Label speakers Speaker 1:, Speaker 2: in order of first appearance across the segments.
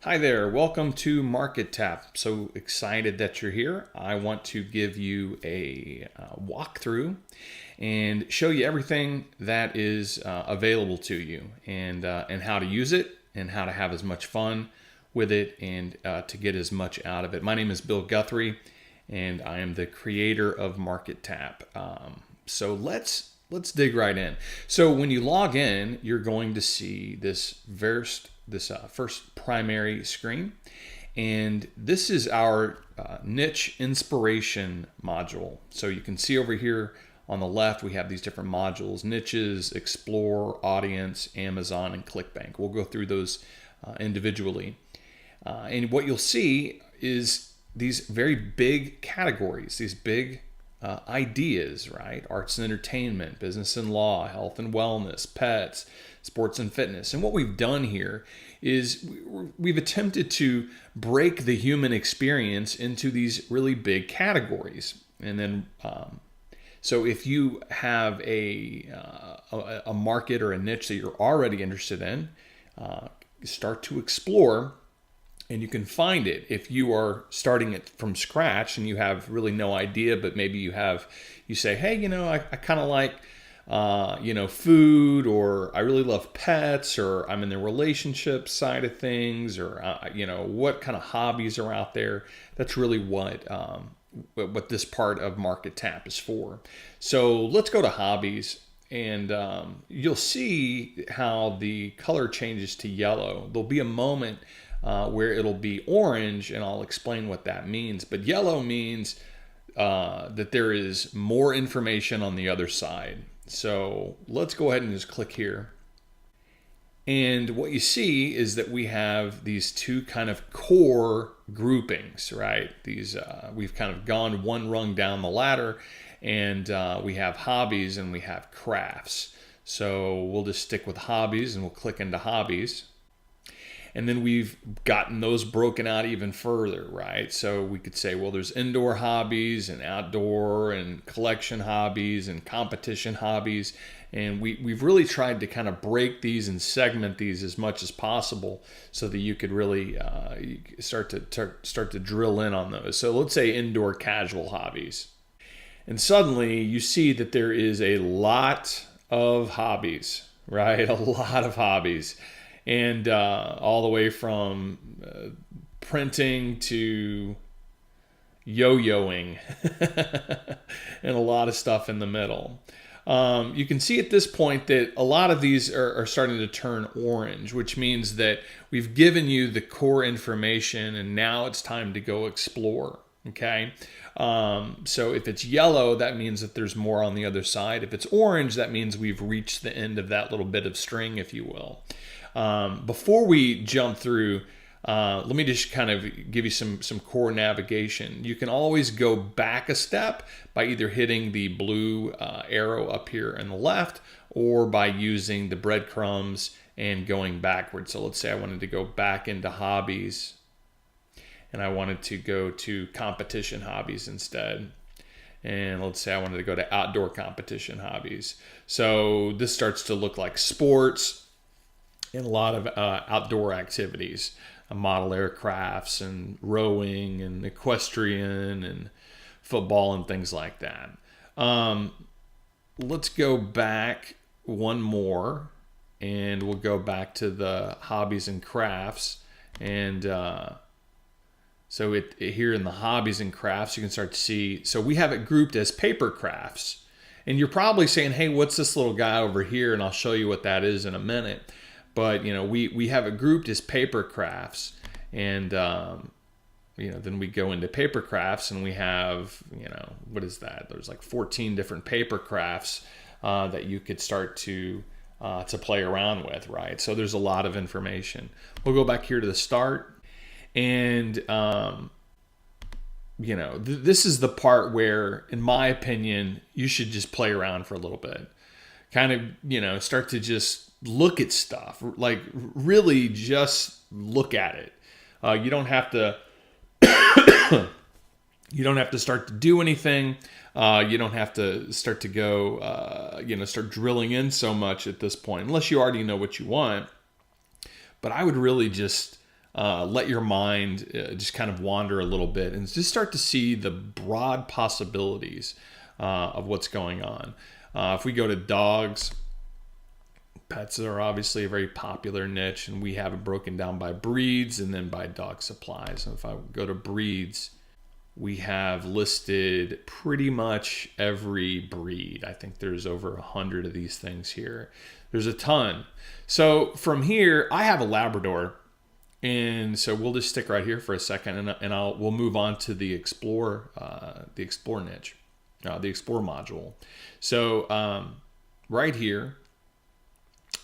Speaker 1: Hi there, welcome to MarketTapp. So excited that you're here. I want to give you a walkthrough and show you everything that is available to you and how to use it and how to have as much fun with it and to get as much out of it. My name is Bill Guthrie and I am the creator of MarketTapp. So let's dig right in. So when you log in, you're going to see this first primary screen, and this is our niche inspiration module. So you can see over here on the left we have these different modules: niches, explore, audience, Amazon, and ClickBank. We'll go through those individually, and what you'll see is these very big categories, these big ideas, right? Arts and entertainment, business and law, health and wellness, pets, sports and fitness. And what we've done here is we've attempted to break the human experience into these really big categories. And then, so if you have a market or a niche that you're already interested in, start to explore. And you can find it. If you are starting it from scratch and you have really no idea, but maybe you say, hey, I kind of like, food, or I really love pets, or I'm in the relationship side of things, or, what kind of hobbies are out there. That's really what this part of MarketTapp is for. So let's go to hobbies. And you'll see how the color changes to yellow. There'll be a moment where it'll be orange, and I'll explain what that means. But yellow means that there is more information on the other side. So let's go ahead and just click here. And what you see is that we have these two kind of core groupings, right? These we've kind of gone one rung down the ladder, and we have hobbies and we have crafts. So we'll just stick with hobbies and we'll click into hobbies. And then we've gotten those broken out even further, right? So we could say, well, there's indoor hobbies and outdoor and collection hobbies and competition hobbies. And we've really tried to kind of break these and segment these as much as possible so that you could really start to drill in on those. So let's say indoor casual hobbies. And suddenly you see that there is a lot of hobbies, right? A lot of hobbies. And all the way from printing to yo-yoing and a lot of stuff in the middle. You can see at this point that a lot of these are starting to turn orange, which means that we've given you the core information and now it's time to go explore. Okay, so if it's yellow, that means that there's more on the other side. If it's orange, that means we've reached the end of that little bit of string, if you will. Before we jump through, let me just kind of give you some core navigation. You can always go back a step by either hitting the blue arrow up here on the left, or by using the breadcrumbs and going backwards. So let's say I wanted to go back into hobbies, and I wanted to go to competition hobbies instead. And let's say I wanted to go to outdoor competition hobbies. So this starts to look like sports and a lot of outdoor activities, model aircrafts and rowing and equestrian and football and things like that. Let's go back one more, and we'll go back to the hobbies and crafts. And so here in the hobbies and crafts, you can start to see, so we have it grouped as paper crafts. And you're probably saying, hey, what's this little guy over here? And I'll show you what that is in a minute. But, we have it grouped as paper crafts. And, then we go into paper crafts, and we have, what is that? There's like 14 different paper crafts that you could start to play around with, right? So there's a lot of information. We'll go back here to the start. And, this is the part where, in my opinion, you should just play around for a little bit. Kind of, start to just look at stuff, like really just look at it. You don't have to start to do anything. You don't have to start to go, start drilling in so much at this point, unless you already know what you want. But I would really just let your mind just kind of wander a little bit and just start to see the broad possibilities of what's going on. If we go to dogs, pets are obviously a very popular niche, and we have it broken down by breeds and then by dog supplies. And if I go to breeds, we have listed pretty much every breed. I think there's over 100 of these things here. There's a ton. So from here, I have a Labrador, and so we'll just stick right here for a second, and we'll move on to the Explore niche, the Explore module. So right here,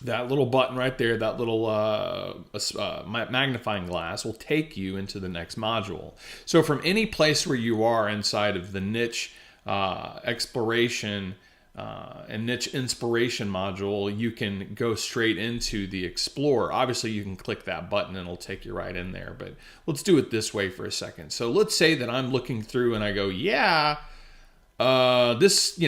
Speaker 1: that little button right there, that little magnifying glass will take you into the next module. So from any place where you are inside of the niche exploration and niche inspiration module, you can go straight into the Explore. Obviously, you can click that button and it'll take you right in there. But let's do it this way for a second. So let's say that I'm looking through and I go, yeah, this,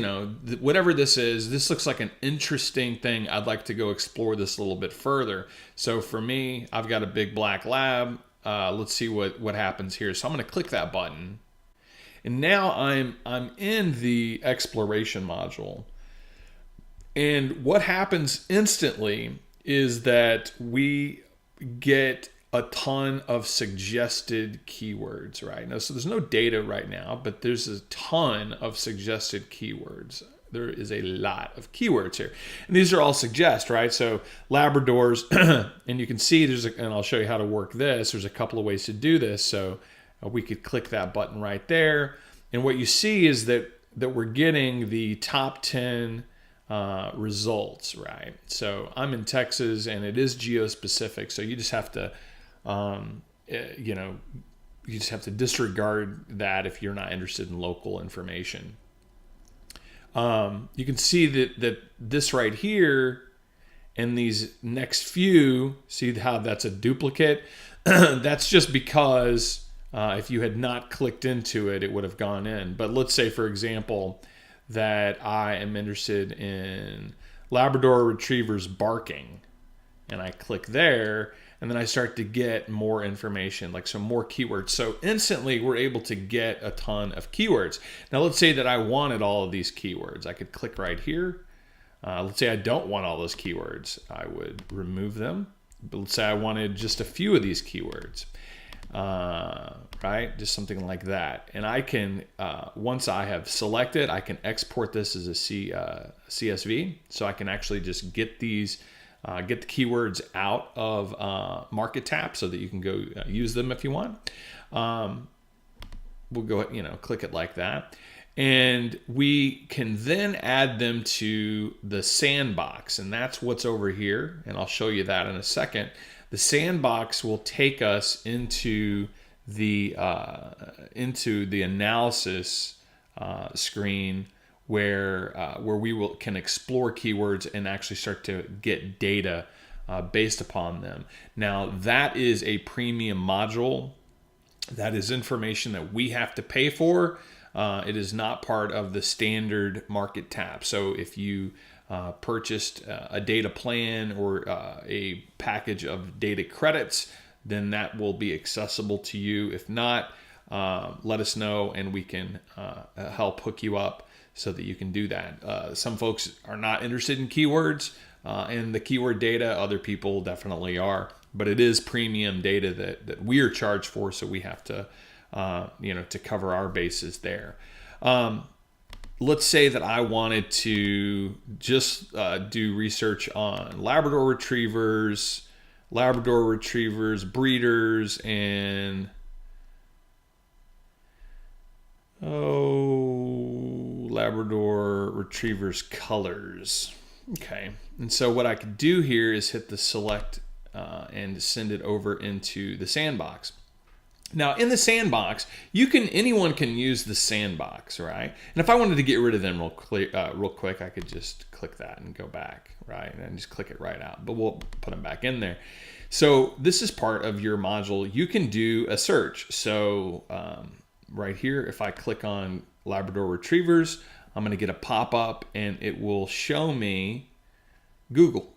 Speaker 1: whatever this is, this looks like an interesting thing. I'd like to go explore this a little bit further. So for me, I've got a big black lab. Let's see what happens here. So I'm going to click that button. And now I'm in the exploration module. And what happens instantly is that we get a ton of suggested keywords right now. So there's no data right now, but there's a ton of suggested keywords. There is a lot of keywords here. And these are all suggest, right? So Labradors, and you can see and I'll show you how to work this. There's a couple of ways to do this. So we could click that button right there. And what you see is that we're getting the top 10 results, right? So I'm in Texas and it is geo-specific. So you just have to you just have to disregard that if you're not interested in local information. You can see that this right here and these next few, see how that's a duplicate? That's just because if you had not clicked into it, it would have gone in. But let's say, for example, that I am interested in Labrador Retrievers barking, and I click there, and then I start to get more information, like some more keywords. So instantly we're able to get a ton of keywords. Now let's say that I wanted all of these keywords. I could click right here. Let's say I don't want all those keywords. I would remove them. But let's say I wanted just a few of these keywords, right? Just something like that. And I can, once I have selected, I can export this as a CSV. So I can actually just get these get the keywords out of MarketTapp so that you can go use them if you want. We'll go ahead, click it like that. And we can then add them to the sandbox, and that's what's over here. And I'll show you that in a second. The sandbox will take us into the analysis screen where we can explore keywords and actually start to get data based upon them. Now that is a premium module. That is information that we have to pay for. It is not part of the standard MarketTapp. So if you purchased a data plan or a package of data credits, then that will be accessible to you. If not, let us know and we can help hook you up so that you can do that. Some folks are not interested in keywords and the keyword data. Other people definitely are, but it is premium data that we are charged for, so we have to to cover our bases there. Let's say that I wanted to just do research on Labrador Retrievers, breeders, and Labrador Retrievers colors. Okay, and so what I could do here is hit the select and send it over into the sandbox. Now in the sandbox, anyone can use the sandbox, right? And if I wanted to get rid of them real quick, I could just click that and go back, right? And just click it right out, but we'll put them back in there. So this is part of your module. You can do a search. So right here, if I click on Labrador Retrievers, I'm going to get a pop-up and it will show me Google.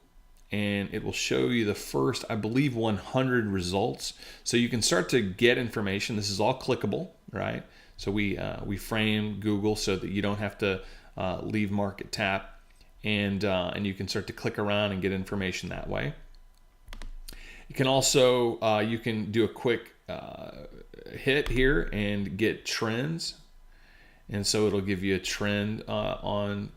Speaker 1: and it will show you the first, I believe, 100 results. So you can start to get information. This is all clickable, right? So we frame Google so that you don't have to leave MarketTapp, and you can start to click around and get information that way. You can also you can do a quick hit here and get trends, and so it'll give you a trend on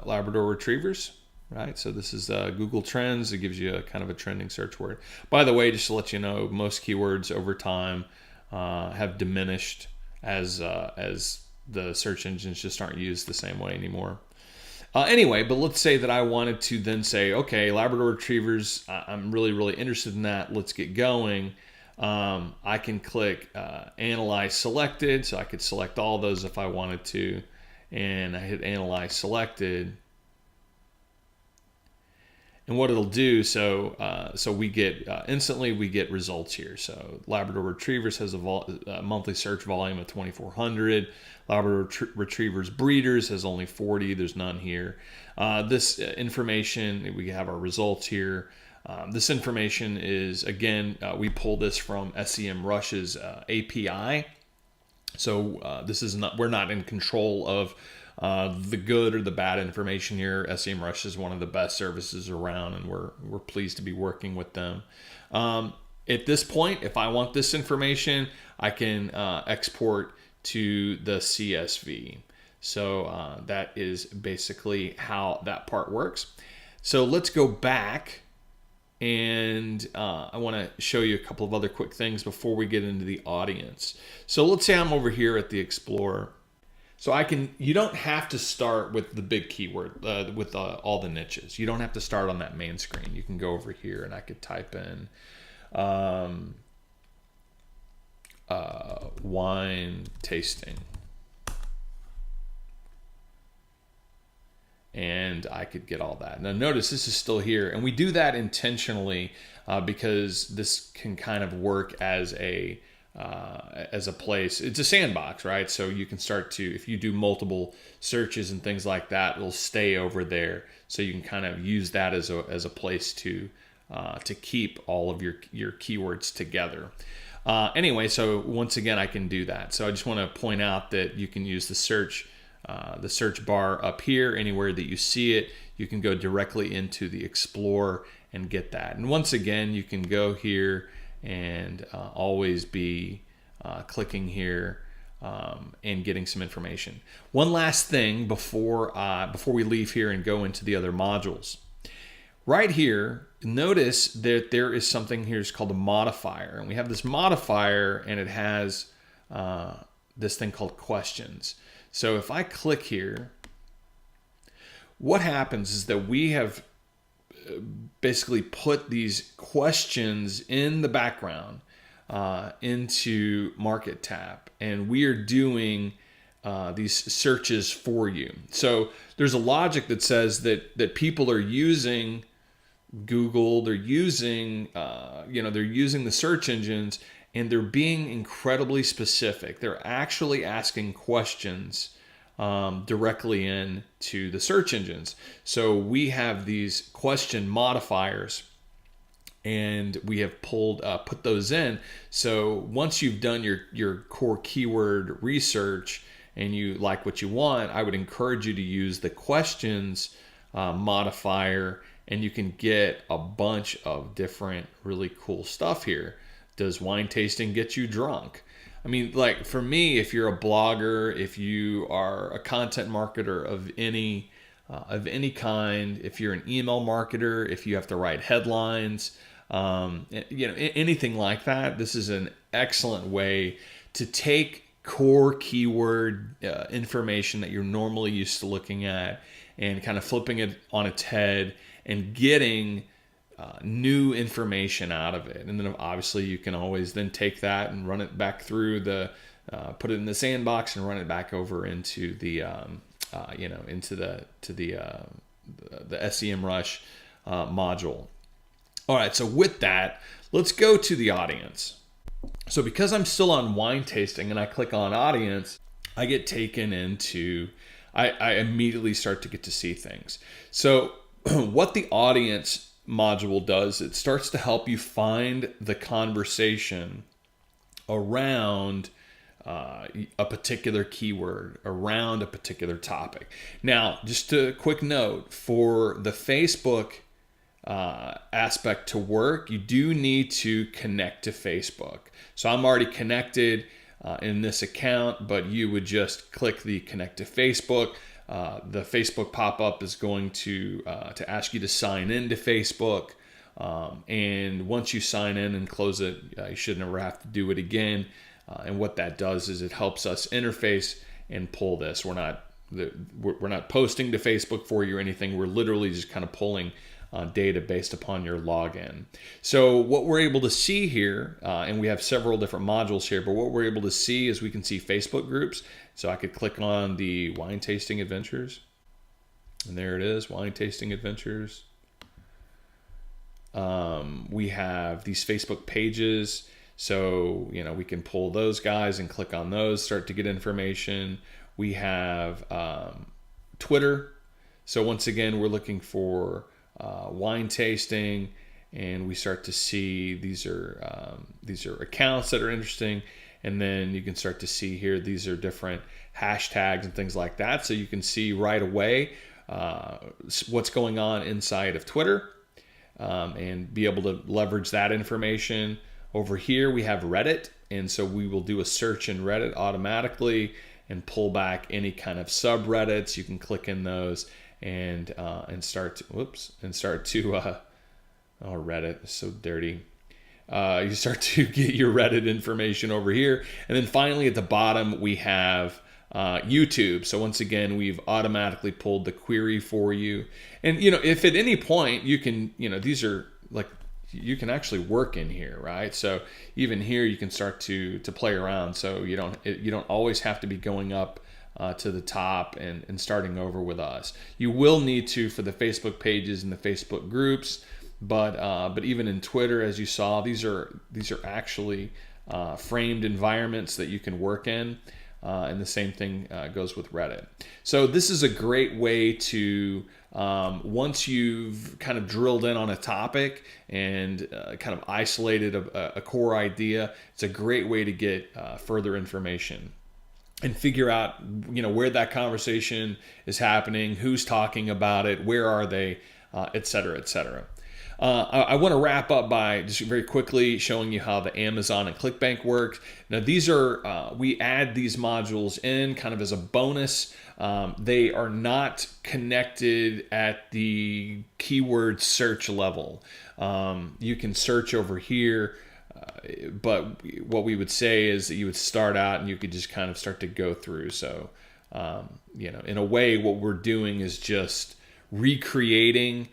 Speaker 1: Labrador Retrievers, right? So this is Google Trends. It gives you a kind of a trending search word. By the way, just to let you know, most keywords over time have diminished as the search engines just aren't used the same way anymore. Anyway, but let's say that I wanted to then say, okay, Labrador Retrievers, I'm really interested in that. Let's get going. I can click Analyze Selected, so I could select all those if I wanted to, and I hit Analyze Selected. And what it'll do, so we get instantly we get results here. So Labrador Retrievers has a monthly search volume of 2,400. Labrador Retrievers breeders has only 40. There's none here. This information, we have our results here. This information is, again, we pull this from SEMrush's API. So this is not, we're not in control of the good or the bad information here. SEMrush is one of the best services around, and we're pleased to be working with them. At this point, if I want this information, I can export to the CSV. So that is basically how that part works. So let's go back, and I want to show you a couple of other quick things before we get into the audience. So let's say I'm over here at the Explorer. So you don't have to start with the big keyword, with all the niches. You don't have to start on that main screen. You can go over here, and I could type in wine tasting. And I could get all that. Now notice this is still here, and we do that intentionally because this can kind of work as a place. It's a sandbox, right? So you can start to, if you do multiple searches and things like that, it'll stay over there. So you can kind of use that as a place to keep all of your keywords together. Anyway, so once again, I can do that. So I just want to point out that you can use the search bar up here. Anywhere that you see it, you can go directly into the Explorer and get that. And once again, you can go here and always be clicking here and getting some information. One last thing before we leave here and go into the other modules. Right here, notice that there is something here called a modifier, and we have this modifier, and it has this thing called questions. So if I click here, what happens is that we have basically put these questions in the background into MarketTapp, and we are doing these searches for you. So there's a logic that says that people are using Google, they're using they're using the search engines, and they're being incredibly specific. They're actually asking questions directly into the search engines. So we have these question modifiers, and we have put those in. So once you've done your core keyword research and you like what you want, I would encourage you to use the questions modifier, and you can get a bunch of different really cool stuff here. Does wine tasting get you drunk? I mean, like for me, if you're a blogger, if you are a content marketer of any kind, if you're an email marketer, if you have to write headlines, anything like that, this is an excellent way to take core keyword information that you're normally used to looking at and kind of flipping it on its head and getting new information out of it. And then obviously you can always then take that and run it back through put it in the sandbox and run it back over into the SEMrush module. All right, so with that, let's go to the audience. So because I'm still on wine tasting and I click on audience, I get taken into, I immediately start to get to see things. So what the audience module does, it starts to help you find the conversation around a particular keyword, around a particular topic. Now, just a quick note, for the Facebook aspect to work, you do need to connect to Facebook. So I'm already connected in this account, but you would just click the connect to Facebook. The Facebook pop-up is going to ask you to sign in to Facebook. And once you sign in and close it, you should never have to do it again. And what that does is it helps us interface and pull this. We're not posting to Facebook for you or anything. We're literally just kind of pulling data based upon your login. So what we're able to see here, and we have several different modules here, but what we're able to see is we can see Facebook groups. So I could click on the wine tasting adventures, and there it is, wine tasting adventures. We have these Facebook pages. So, we can pull those guys and click on those, start to get information. We have Twitter. So once again, we're looking for wine tasting, and we start to see these are accounts that are interesting. And then you can start to see here, these are different hashtags and things like that. So you can see right away what's going on inside of Twitter, and be able to leverage that information. Over here, we have Reddit. And so we will do a search in Reddit automatically and pull back any kind of subreddits. You can click in those and start to, oh, Reddit is so dirty. You start to get your Reddit information over here. And then finally at the bottom, we have YouTube. So once again, we've automatically pulled the query for you. And, if at any point you can, these are like, you can actually work in here, right? So even here, you can start to play around. So you don't always have to be going up to the top and starting over with us. You will need to for the Facebook pages and the Facebook groups, but even in Twitter, as you saw, these are actually framed environments that you can work in. And the same thing goes with Reddit. So this is a great way to, once you've kind of drilled in on a topic and kind of isolated a core idea, it's a great way to get further information and figure out, where that conversation is happening, who's talking about it, where are they, et cetera, et cetera. I want to wrap up by just very quickly showing you how the Amazon and ClickBank work. Now, these are, we add these modules in kind of as a bonus. They are not connected at the keyword search level. You can search over here, but what we would say is that you would start out and you could just kind of start to go through. So, in a way, what we're doing is just recreating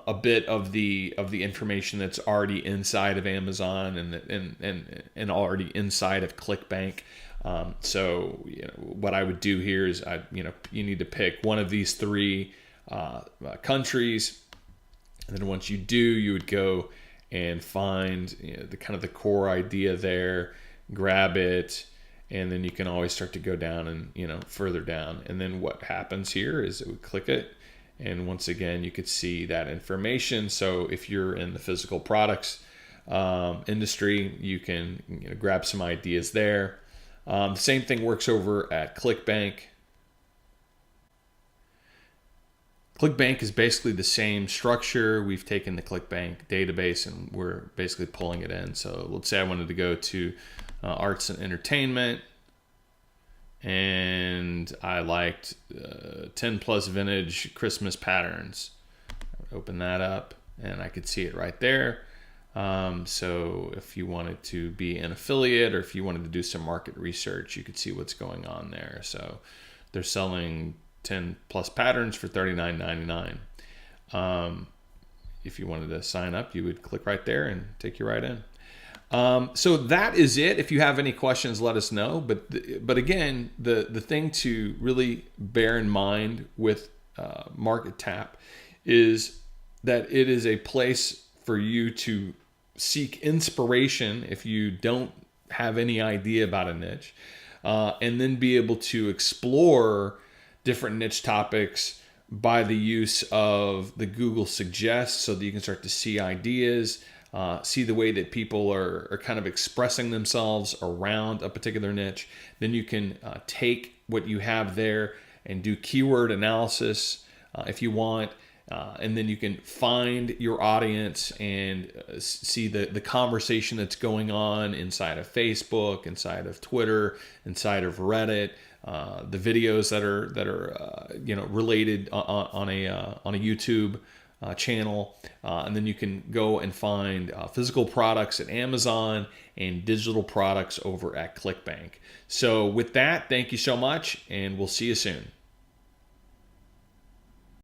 Speaker 1: a bit of the information that's already inside of Amazon and already inside of ClickBank. So what I would do here is you need to pick one of these three countries, and then once you do, you would go and find the kind of the core idea there, grab it, and then you can always start to go down and further down. And then what happens here is it would click it. And once again, you could see that information. So if you're in the physical products industry, you can grab some ideas there. The same thing works over at ClickBank. ClickBank is basically the same structure. We've taken the ClickBank database and we're basically pulling it in. So let's say I wanted to go to arts and entertainment. And I liked 10 plus vintage Christmas patterns. Open that up and I could see it right there. So if you wanted to be an affiliate or if you wanted to do some market research, you could see what's going on there. So they're selling 10 plus patterns for $39.99. If you wanted to sign up, you would click right there and take you right in. So that is it. If you have any questions, let us know. But again, the thing to really bear in mind with MarketTapp is that it is a place for you to seek inspiration if you don't have any idea about a niche, and then be able to explore different niche topics by the use of the Google Suggest so that you can start to see ideas, see the way that people are kind of expressing themselves around a particular niche. Then you can take what you have there and do keyword analysis if you want. And then you can find your audience and see the conversation that's going on inside of Facebook, inside of Twitter, inside of Reddit, the videos that are related on a YouTube channel, and then you can go and find physical products at Amazon and digital products over at ClickBank. So with that, thank you so much, and we'll see you soon.